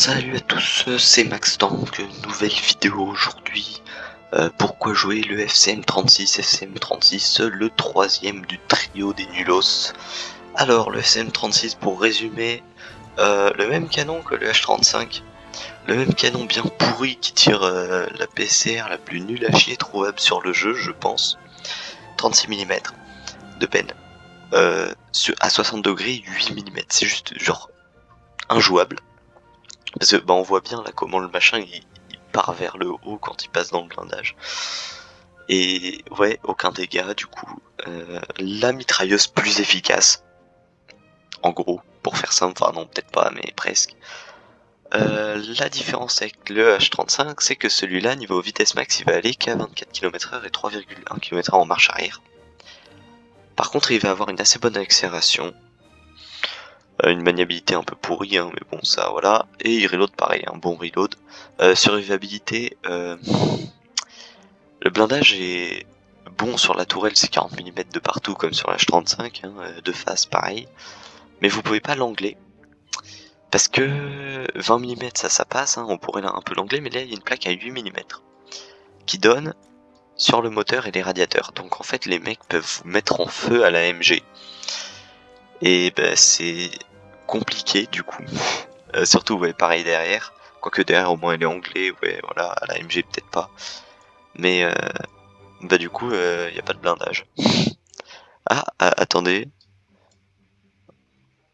Salut à tous, c'est Max, donc nouvelle vidéo aujourd'hui. Pourquoi jouer le FCM36, le troisième du trio des nulos. Alors le FCM36, pour résumer, le même canon que le H35, le même canon bien pourri qui tire la PCR la plus nulle à chier trouvable sur le jeu, je pense. 36 mm de peine. À 60 degrés, 8 mm, c'est juste genre injouable. Parce que on voit bien là comment le machin il part vers le haut quand il passe dans le blindage. Et ouais, aucun dégât du coup. La mitrailleuse plus efficace. En gros, pour faire simple, enfin non peut-être pas mais presque. La différence avec le H35, c'est que celui-là, niveau vitesse max, il va aller qu'à 24 km/h et 3,1 km/h en marche arrière. Par contre, il va avoir une assez bonne accélération. Une maniabilité un peu pourrie, hein, mais bon ça voilà, et il reload pareil, un bon reload. Survivabilité, le blindage est bon sur la tourelle, c'est 40 mm de partout comme sur l'H35, hein, de face pareil, mais vous pouvez pas l'angler, parce que 20 mm ça passe, hein, on pourrait un peu l'angler, mais là il y a une plaque à 8 mm, qui donne sur le moteur et les radiateurs, donc en fait les mecs peuvent vous mettre en feu à la MG, et bah, c'est compliqué du coup. Surtout ouais pareil derrière, quoique derrière au moins elle est anglais, ouais voilà, à la MG peut-être pas, mais bah du coup y a pas de blindage. Attendez,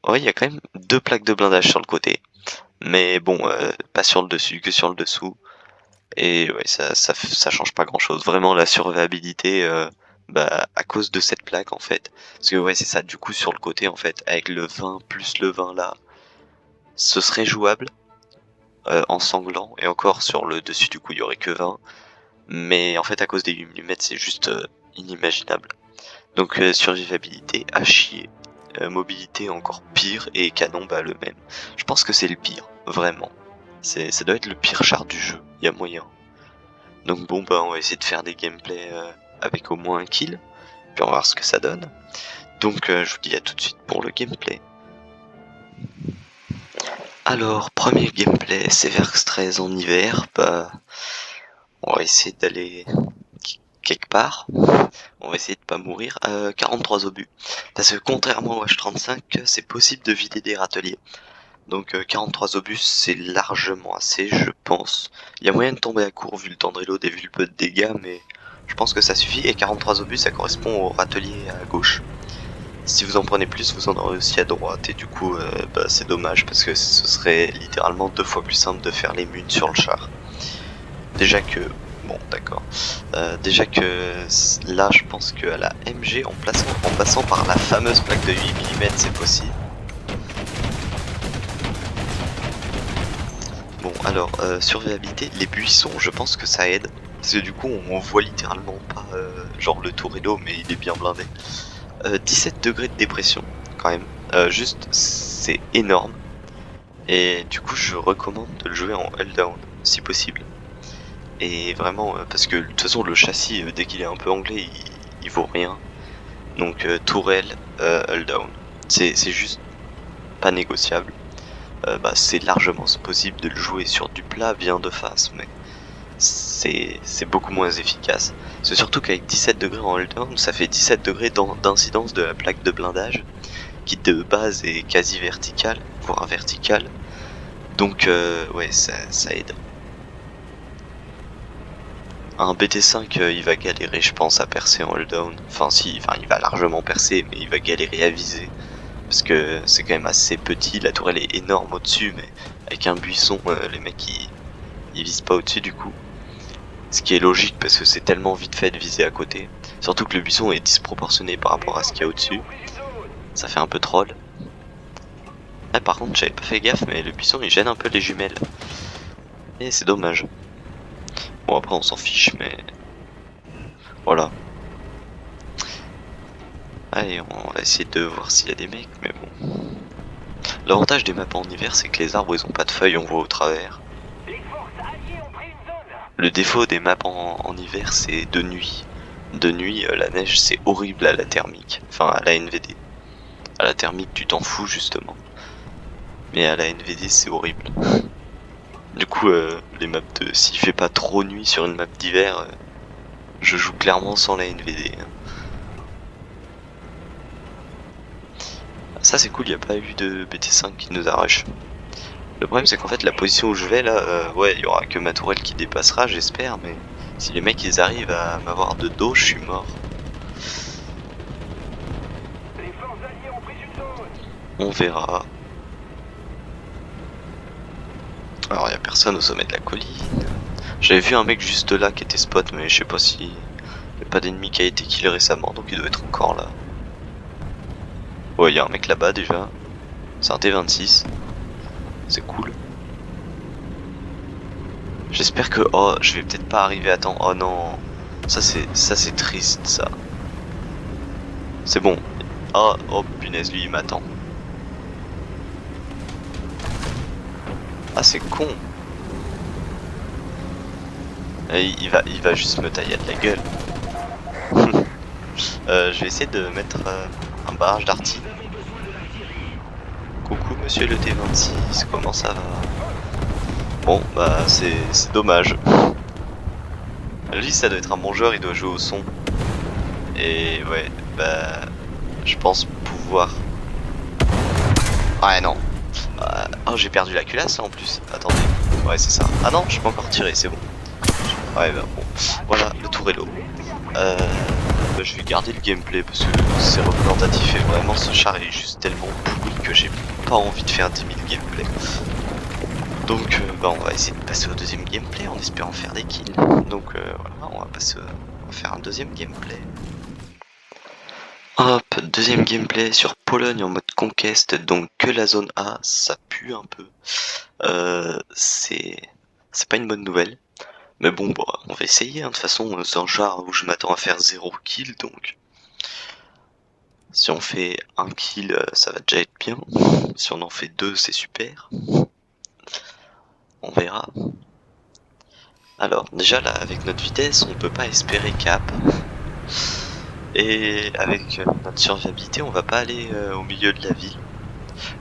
ouais il y a quand même deux plaques de blindage sur le côté, mais bon pas sur le dessus, que sur le dessous, et ouais ça change pas grand chose, vraiment la survivabilité bah à cause de cette plaque en fait, parce que ouais c'est ça, du coup sur le côté en fait, avec le 20 plus le 20 là, ce serait jouable. En sanglant, et encore sur le dessus du coup il y aurait que 20, mais en fait à cause des 8 mm c'est juste inimaginable. Donc survivabilité à chier, mobilité encore pire, et canon bah le même. Je pense que c'est le pire, vraiment. Ça doit être le pire char du jeu, il y a moyen. Donc bon bah on va essayer de faire des gameplays avec au moins un kill, puis on va voir ce que ça donne. Donc je vous dis à tout de suite pour le gameplay. Alors, premier gameplay, Severx 13 en hiver, bah on va essayer d'aller quelque part. On va essayer de pas mourir. 43 obus. Parce que contrairement au H35, c'est possible de vider des râteliers. Donc 43 obus, c'est largement assez, je pense. Il y a moyen de tomber à court vu le temps de reload et vu le peu de dégâts, mais je pense que ça suffit. Et 43 obus, ça correspond au râtelier à gauche. Si vous en prenez plus, vous en aurez aussi à droite, et du coup, bah, c'est dommage parce que ce serait littéralement 2 fois plus simple de faire les munes sur le char. Déjà que, bon d'accord, déjà que là je pense qu'à la MG, en passant par la fameuse plaque de 8 mm, c'est possible. Bon alors, survivabilité, les buissons, je pense que ça aide, parce que du coup on voit littéralement pas genre le tourello, mais il est bien blindé. 17 degrés de dépression quand même, juste c'est énorme, et du coup je recommande de le jouer en hull down si possible. Et vraiment, parce que de toute façon le châssis, dès qu'il est un peu anglais, il vaut rien. Donc tourelle, hull down, c'est juste pas négociable. Bah, c'est largement possible de le jouer sur du plat bien de face, mais c'est beaucoup moins efficace. C'est surtout qu'avec 17 degrés en hull down, ça fait 17 degrés d'incidence de la plaque de blindage, qui de base est quasi verticale, voire verticale. Donc ouais, ça aide. Un BT5 il va galérer je pense à percer en hull down, enfin si, il va largement percer, mais il va galérer à viser, parce que c'est quand même assez petit, la tourelle est énorme au dessus, mais avec un buisson les mecs ils visent pas au dessus du coup, ce qui est logique parce que c'est tellement vite fait de viser à côté, surtout que le buisson est disproportionné par rapport à ce qu'il y a au dessus, ça fait un peu troll. Ah, par contre j'avais pas fait gaffe, mais le buisson il gêne un peu les jumelles, et c'est dommage. Bon après on s'en fiche, mais voilà. Allez, on va essayer de voir s'il y a des mecs, mais bon. L'avantage des maps en hiver, c'est que les arbres ils ont pas de feuilles, on voit au travers. Le défaut des maps en hiver, c'est de nuit. De nuit, la neige c'est horrible à la thermique, enfin à la NVD. À la thermique tu t'en fous justement, mais à la NVD c'est horrible. Du coup, les maps de s'il fait pas trop nuit sur une map d'hiver, je joue clairement sans la NVD. Ça c'est cool, y a pas eu de BT5 qui nous arrache. Le problème c'est qu'en fait la position où je vais là, ouais, il y aura que ma tourelle qui dépassera, j'espère, mais si les mecs ils arrivent à m'avoir de dos, je suis mort. On verra. Alors y a personne au sommet de la colline. J'avais vu un mec juste là qui était spot, mais je sais pas si y a pas d'ennemi qui a été kill récemment, donc il doit être encore là. Ouais, y a un mec là-bas déjà. C'est un T26. C'est cool. J'espère que... Oh, je vais peut-être pas arriver à temps. Oh non. Ça c'est triste ça. C'est bon. Oh, oh punaise, lui il m'attend. Ah c'est con. Et il va juste me tailler de la gueule. Je vais essayer de mettre un barrage d'arty. Coucou monsieur le T26, comment ça va? Bon bah c'est dommage. Lui ça doit être un bon joueur, il doit jouer au son. Et ouais, bah je pense pouvoir... Ah non. Oh j'ai perdu la culasse là en plus, attendez. Ouais c'est ça. Ah non, je peux encore tirer, c'est bon. Ouais bah bon. Voilà, le tour est low. Bah, je vais garder le gameplay parce que c'est représentatif et vraiment ce char est juste tellement pourri que j'ai pas envie de faire 10 000 gameplay. Donc bah, on va essayer de passer au deuxième gameplay en espérant faire des kills. Donc voilà, on va faire un deuxième gameplay. Hop, deuxième gameplay sur Pologne en mode conquest, donc que la zone A, ça pue un peu. C'est pas une bonne nouvelle. Mais bon, bah, on va essayer, hein. De toute façon, c'est un char où je m'attends à faire 0 kill, donc... Si on fait un kill, ça va déjà être bien. Si on en fait 2, c'est super. On verra. Alors, déjà là, avec notre vitesse, on peut pas espérer cap. Et avec notre survivabilité, on va pas aller au milieu de la ville.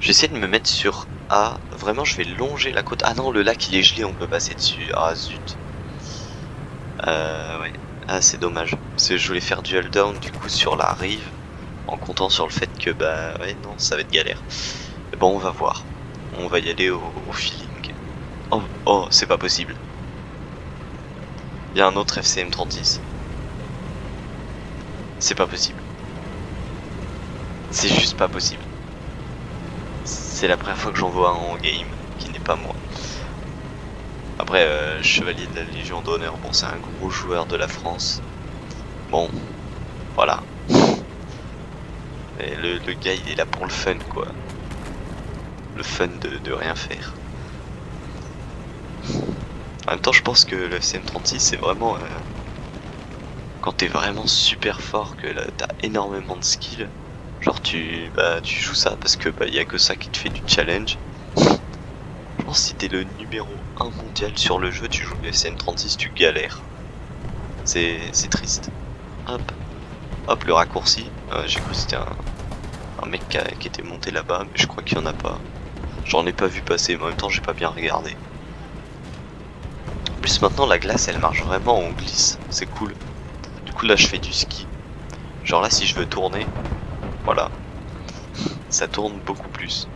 J'essaie de me mettre sur A. Vraiment, je vais longer la côte. Ah non, le lac il est gelé, on peut passer dessus. Ah zut. Ouais. Ah, c'est dommage. Parce que je voulais faire du hold down du coup sur la rive. En comptant sur le fait que, bah ouais, non, ça va être galère. Mais bon, on va voir. On va y aller au feeling. Oh, oh, c'est pas possible. Il y a un autre FCM 36. C'est pas possible. C'est juste pas possible. C'est la première fois que j'en vois un en game qui n'est pas moi. Après, chevalier de la Légion d'honneur, bon, c'est un gros joueur de la France. Bon, voilà. Et le gars, il est là pour le fun, quoi. Le fun de rien faire. En même temps, je pense que le FCM36, c'est vraiment... quand t'es vraiment super fort, que t'as énormément de skills, genre tu joues ça parce que y a que ça qui te fait du challenge. Je pense que si t'es le numéro 1 mondial sur le jeu, tu joues le FCM36, tu galères. C'est triste. Hop, hop, le raccourci. J'ai cru que c'était un mec qui était monté là-bas, mais je crois qu'il y en a pas. J'en ai pas vu passer, mais en même temps j'ai pas bien regardé. En plus maintenant la glace elle marche vraiment en glisse, c'est cool. Du coup là je fais du ski. Genre là si je veux tourner, voilà, ça tourne beaucoup plus.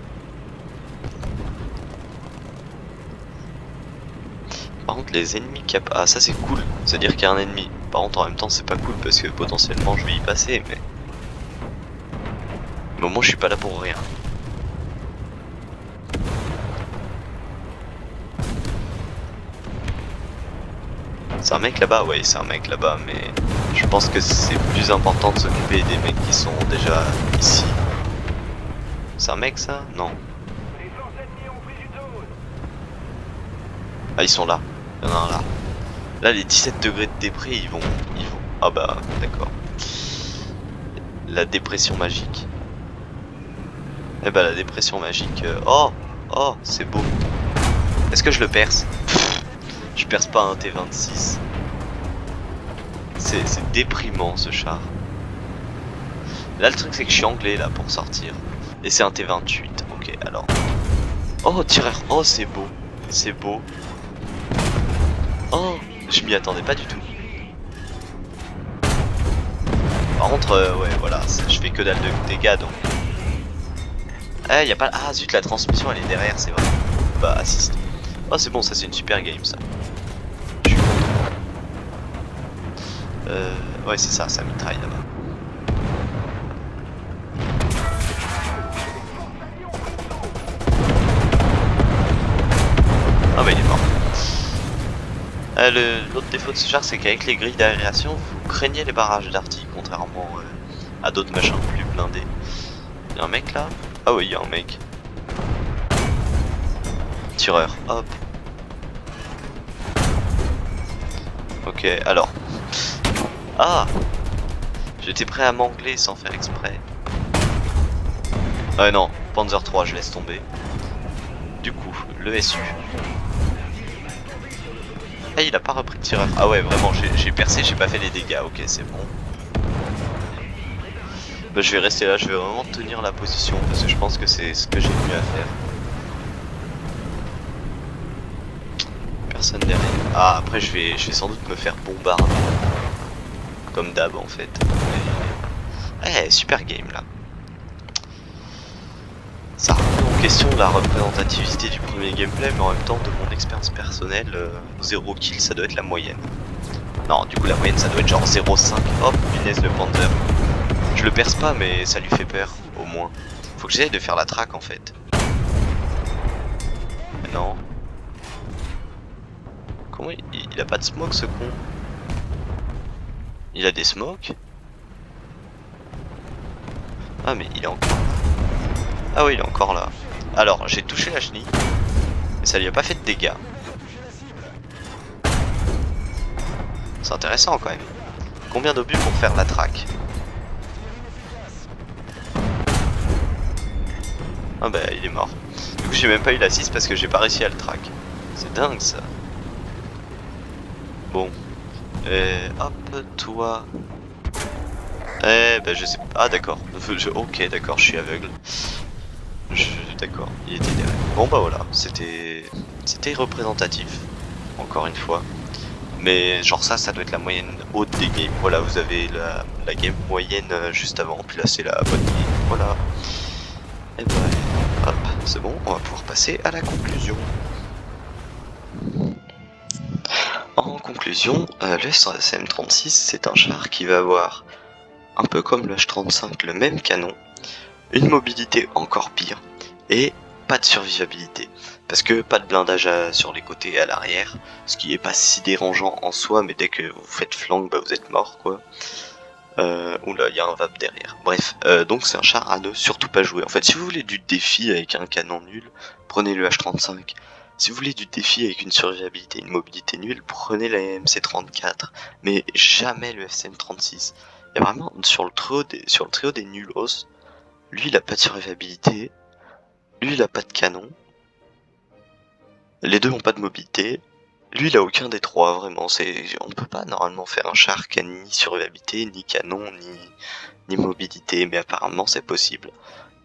Par contre les ennemis cap... Ah ça c'est cool, c'est-à-dire qu'il y a un ennemi. Par contre en même temps c'est pas cool parce que potentiellement je vais y passer, mais... Au moins je suis pas là pour rien. C'est un mec là-bas? Ouais, c'est un mec là-bas, mais je pense que c'est plus important de s'occuper des mecs qui sont déjà ici. C'est un mec ça? Non. Ah, ils sont là. Il y en a un là. Là, les 17 degrés de dépré, ils vont... Ah bah, d'accord. La dépression magique. Eh bah, la dépression magique... Oh! Oh, c'est beau. Est-ce que je le perce? Je perce pas un T26. C'est déprimant ce char. Là le truc c'est que je suis anglais là pour sortir. Et c'est un T28. Ok alors. Oh tireur. Oh c'est beau. C'est beau. Oh, je m'y attendais pas du tout. Par contre, ouais, voilà, je fais que dalle de dégâts donc. Eh, y a pas. Ah zut, la transmission elle est derrière, c'est vrai. Bah, assiste. Oh, c'est bon, ça c'est une super game ça. Je suis content. Ouais, c'est ça mitraille là-bas. Ah, bah, il est mort. L'autre défaut de ce char, c'est qu'avec les grilles d'aération, vous craignez les barrages d'artillerie, contrairement à d'autres machins plus blindés. Y'a un mec là? Ah oui, y'a un mec. Tireur, hop. Ok, alors. Ah! J'étais prêt à m'angler sans faire exprès. Ouais non, Panzer 3, je laisse tomber. Du coup, le SU. Ah, il a pas repris de tireur. Ah ouais, vraiment, j'ai percé, j'ai pas fait les dégâts. Ok, c'est bon. Bah, je vais rester là, je vais vraiment tenir la position parce que je pense que c'est ce que j'ai mieux à faire. Personne derrière. Ah, après je vais sans doute me faire bombarder. Comme d'hab en fait. Eh, super game là. Ça remet en question la représentativité du premier gameplay, mais en même temps de mon expérience personnelle, 0 kill ça doit être la moyenne. Non, du coup la moyenne ça doit être genre 0,5. Hop, punaise le Panther. Je le perce pas mais ça lui fait peur, au moins. Faut que j'essaye de faire la track en fait. Mais non. Comment il a pas de smoke ce con? Il a des smokes? Ah mais il est encore là. Ah oui il est encore là. Alors j'ai touché la chenille, mais ça lui a pas fait de dégâts. C'est intéressant quand même. Combien d'obus pour faire la track? Ah bah il est mort. Du coup j'ai même pas eu l'assist parce que j'ai pas réussi à le track. C'est dingue ça. Bon. Hop toi. Bah je sais pas. Ah d'accord. Ok d'accord, je suis aveugle. D'accord, il était derrière. Bon bah voilà, c'était représentatif. Encore une fois. Mais genre ça doit être la moyenne haute des games. Voilà, vous avez la game moyenne juste avant. Puis là c'est la bonne game. Voilà. Et bah hop, c'est bon, on va pouvoir passer à la conclusion. En conclusion, le SM36 c'est un char qui va avoir, un peu comme le H35, le même canon, une mobilité encore pire, et pas de survivabilité. Parce que pas de blindage sur les côtés et à l'arrière, ce qui est pas si dérangeant en soi, mais dès que vous faites flank, bah vous êtes mort quoi. Oula, il y a un VAP derrière. Bref, donc c'est un char à ne surtout pas jouer. En fait, si vous voulez du défi avec un canon nul, prenez le H35. Si vous voulez du défi avec une survivabilité et une mobilité nulle, prenez la MC34. Mais jamais le FCM36. Et vraiment, sur le trio des nulos, lui il a pas de survivabilité, lui il a pas de canon, les deux ont pas de mobilité, lui il a aucun des trois vraiment, on peut pas normalement faire un char qui a ni survivabilité, ni canon, ni mobilité, mais apparemment c'est possible.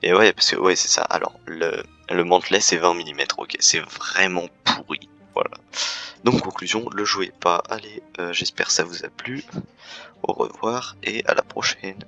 Et ouais, parce que ouais c'est ça, alors le mantelet c'est 20 mm, ok, c'est vraiment pourri, voilà. Donc conclusion, le jouez pas, allez, j'espère que ça vous a plu, au revoir et à la prochaine.